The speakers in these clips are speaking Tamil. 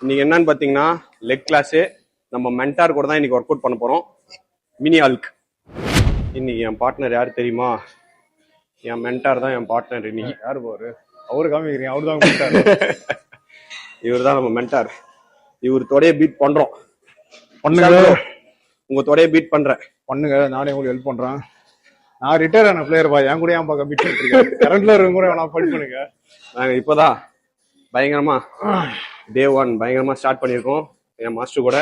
இன்னைக்கு என்னன்னு பாத்தீங்கன்னா லெக் கிளாஸ். நம்ம மென்டார் கூட தான் இன்னைக்கு ஒர்க் அவுட் பண்ண போறோம். மினி ஆல்க். இன்னைக்கு என் பார்ட்னர் யாரு தெரியுமா? என் மென்டார் தான் என் பார்ட்னர். இன்னைக்கு யாரு பாரு அவரு காமிக்கிறீங்க, அவரு தான் இவர் தான் நம்ம மென்டார். இவர் தொடைய பீட் பண்றோம். பண்ணுங்க, உங்க தொடைய பீட் பண்றேன். பண்ணுங்க, நானே உங்களுக்கு ஹெல்ப் பண்றேன். நான் ரிட்டையர் ஆன பிளேயர் பா, என் கூட ஏன் பார்க்க பீட் பண்ணிருக்கேன். கரண்ட்ல இருக்க கூட நான் ஃபைட் பண்ணுங்க. நாங்க இப்பதான் பயங்கரமா டே 1 பயங்கரமா ஸ்டார்ட் பண்ணிருக்கோம் என் மாஸ்டர் கூட.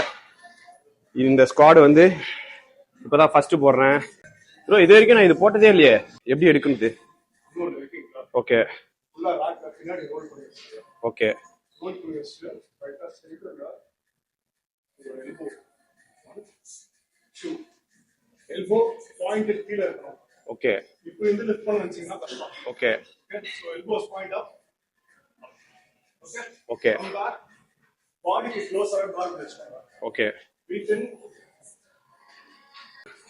இந்த ஸ்குவாட் வந்து இப்பதான் ஃபர்ஸ்ட் போடுறேன் ப்ரோ. இது வரைக்கும் நான் இது போட்டதே இல்லையே, எப்படி எடுக்குது? ஓகே ஓகே எல்போ பாயிண்ட் கீழ இருக்கணும். ஓகே, இப்போ இந்த லிஃப்ட் பண்ண நினைச்சீங்கன்னா கஷ்டம். ஓகே சோ எல்போஸ் பாயிண்ட் அப். ஓகே பாடிக்கு க்ளோஸரா கால் வச்சுக்கோங்க. ஓகே. பிரீத் இன்.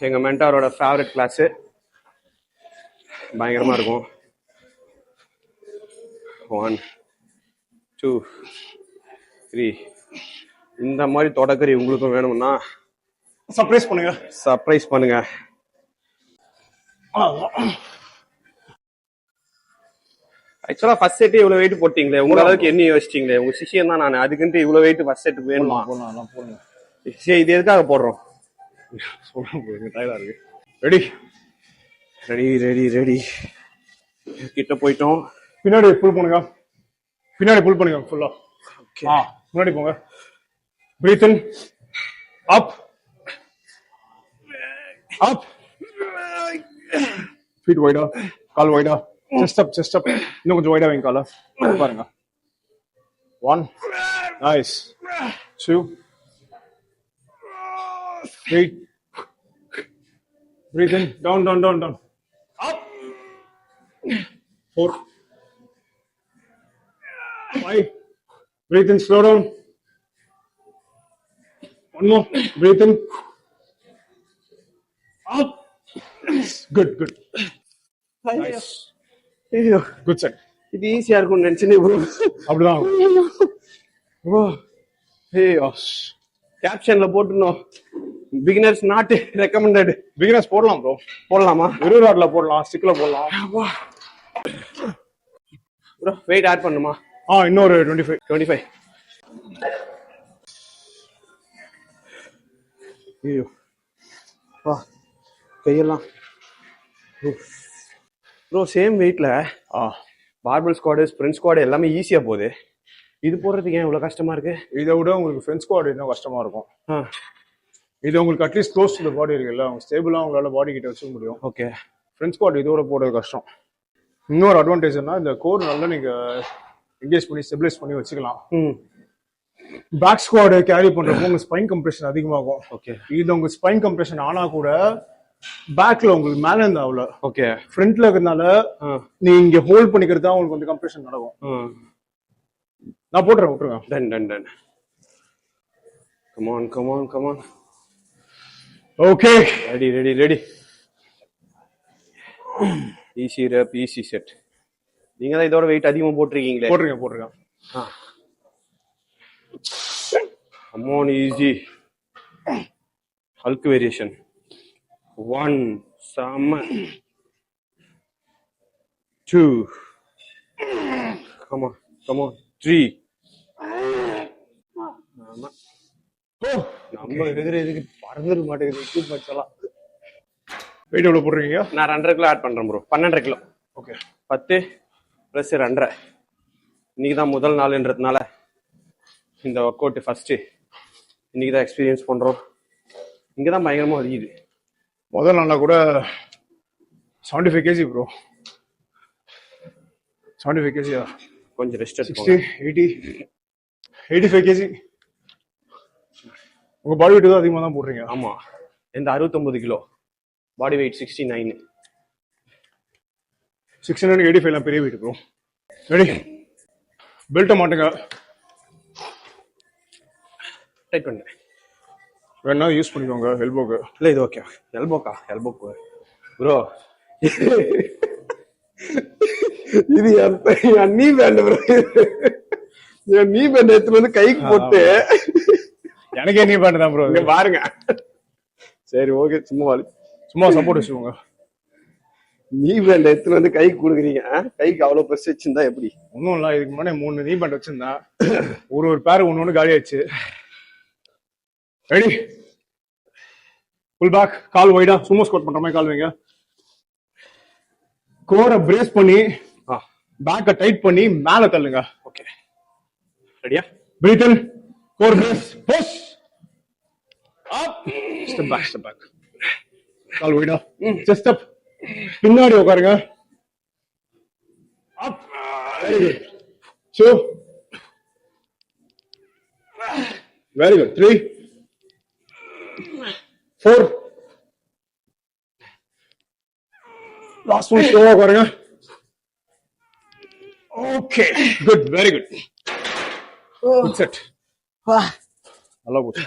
எங்க மென்டாரோட ஃபேவரட் கிளாஸ், பயங்கரமா இருக்கும். 1 2 3. இந்த மாதிரி தொடக்கறி உங்களுக்கும் வேணும்னா சர்ப்ரைஸ் பண்ணுங்க, சர்ப்ரைஸ் பண்ணுங்க. ஆக்சுவலா ஃபர்ஸ்ட் செட் இவ்வளவு வெயிட் போட்டீங்களே, உங்க அளவுக்கு என்ன யோசிச்சீங்களே? உங்க சிஷியன் தான் நான், அதுக்குன்ட்டு இவ்வளவு வெயிட் ஃபர்ஸ்ட் செட் வேணுமா? போடுங்க. சரி, இது எதுக்காக போடுறோம்? சொல்லுங்க, டயர்டா இருக்கு. Ready ready ready ready. கிட்ட போயிட்டோம். பின்னாடி புல் பண்ணுங்க, பின்னாடி புல் பண்ணுங்க ஃபுல்லா. முன்னாடி போங்க. பிரீத் இன். அப் அப். ஃபீட் வைடா, கால் வைடா. செஸ்ட் அப், செஸ்ட் அப். இன்னும் கொஞ்சம் வைடா வைங்க கால. பாருங்க. 1 nice. 2 3. Breathe in. Down, down, down, down. Up. 4 5. Breathe in, slow down. One more. Breathe in. Up. Good, good. Nice. ஐயோ, Good set. இது ஈஸியா இருக்கும்னு நினைச்சேனே ப்ரோ. அப்படிதான். ப்ரோ ஐயோ, கேப்ஷன்ல போட்டுனோம், பிகினர்ஸ் நாட் ரெக்கமெண்டட். பிகினர்ஸ் போடலாம் ப்ரோ. போடலாமா? வெறும் ராட்ல போடலாம், ஸ்டிக்ல போடலாம். ப்ரோ வெயிட் ஆட் பண்ணுமா? இன்னொரு 25. 25. ஐயோ வா, கையெல்லாம். ப்ரோ சேம் வெயிட்ல பார்பல் ஸ்குவாடு, ஸ்பிரிண்ட் ஸ்குவாடு எல்லாமே ஈஸியா போகுது. இது போடுறதுக்கு ஏன் இவ்வளவு கஷ்டமா இருக்கு? இதை விட உங்களுக்கு ஃப்ரெண்ட் ஸ்குவாட் இன்னும் கஷ்டமா இருக்கும். இது உங்களுக்கு அட்லீஸ்ட் க்ளோஸ் டு தி பாடி இருக்குல்ல, அவங்க ஸ்டேபிளா உங்களால பாடி கிட்ட வச்சுக்க முடியும். ஓகே. ஃப்ரெண்ட் ஸ்குவாட் இதோட போடுறது கஷ்டம். இன்னொரு அட்வான்டேஜ்னா இந்த கோர் நல்லா நீங்க என்கேஜ் பண்ணி ஸ்டெபிலைஸ் பண்ணி வச்சுக்கலாம். பேக் ஸ்குவாட் கேரி பண்றப்போ உங்க ஸ்பைன் கம்ப்ரெஷன் அதிகமாகும். ஓகே. இது உங்க ஸ்பைன் கம்ப்ரெஷன் ஆனா கூட பேக்ல உங்களுக்கு மேல இருந்து ஆகல. ஓகே. ஃப்ரண்ட்ல இருக்கறனால நீங்க ஹோல்ட் பண்ணிக்கிறது தான் உங்களுக்கு வந்து கம்ப்ரெஷன் நடக்கும். நான் போடுறேன், விட்டுருங்க. Done done done. Come on come on come on. Okay, ready ready ready. Easy rep, easy set. நீங்க தான் இதோட வெயிட் அதிகமா போட்டுருக்கீங்களே. போட்டுருங்க. Come on, easy Hulk variation. 1 7 2 come on 3. ஆமா, நம்ம எதுக்கு பறந்துட மாட்டேங்குது எக்யூப்மெண்ட்ஸ் எல்லாம். வெயிட் எவ்வளவு போடுறீங்க? நான் 2.5 கிலோ ஆட் பண்றேன் ப்ரோ. 12.5 கிலோ. ஓகே. 10 + 2.5. இன்னைக்கு தான் முதல் நாள்ன்றதுனால இந்த ஒர்க் அவுட் ஃபர்ஸ்ட் இன்னைக்கு தான் எக்ஸ்பீரியன்ஸ் பண்றோம். இங்க தான் பயங்கரமா வலிக்குது. முதல் நாள்ல கூட 75 kg ப்ரோ. 75 kg. கொஞ்சம் ரெஸ்ட் 60 80 85 kg. உங்க பாடி வெயிட் தான் அதிகமா தான் போடுறீங்க. ஆமா, இந்த 69 கிலோ பாடி வெயிட் 69. 685 பெரிய வெயிட் ப்ரோ. ரெடி, பெல்ட்டை மாட்டுங்க. டைட் பண்ணு. வேணா யூஸ் பண்ணிக்கோங்க எல்போக்கு. இல்லை இது ஓகே. எல்போக்கு ப்ரோ. இது என் நீ பேண்ட் ப்ரோ. நீ பேண்ட் எடுத்துட்டு வந்து கைக்கு போட்டு எனக்கே நீ பேண்ட் தான் ப்ரோ. இங்க பாருங்க. சரி ஓகே, சும்மா சப்போர்ட் வச்சுக்கோங்க. நீ பேண்ட் எடுத்துட்டு வந்து கைக்கு கொடுக்குறீங்க. கைக்கு அவ்வளவு பெருசு வச்சிருந்தா எப்படி? ஒன்றும் இல்லை, இதுக்கு முன்னாடி 3 நீ பேண்ட் வச்சிருந்தேன். ஒரு பேர் ஒன்று காலி ஆயிடுச்சு. ரெடி, ஃபுல் பேக், கால் வைடா, சும்மா ஸ்குவாட் பண்ற மாதிரி கால் வைங்க. கோரை பிரேஸ் பண்ணி பேக்க டைட் பண்ணி மேல தள்ளுங்க. ஓகே, ரெடியா? Breathe in, core brace, push up, step back, கால் வைடா, செஸ்ட் அப், பின்னாடி உட்காருங்க. Up, very good. 2, very good. 3, 4, last one, ஸ்லோவா உட்காருங்க. Okay, good, very good. Good set. நல்லா போச்சு.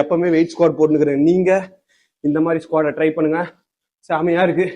எப்பவுமே வெயிட் ஸ்குவாட் போட்டுக்கிறேன். நீங்க இந்த மாதிரி ஸ்குவாட ட்ரை பண்ணுங்க, செமையா இருக்கு.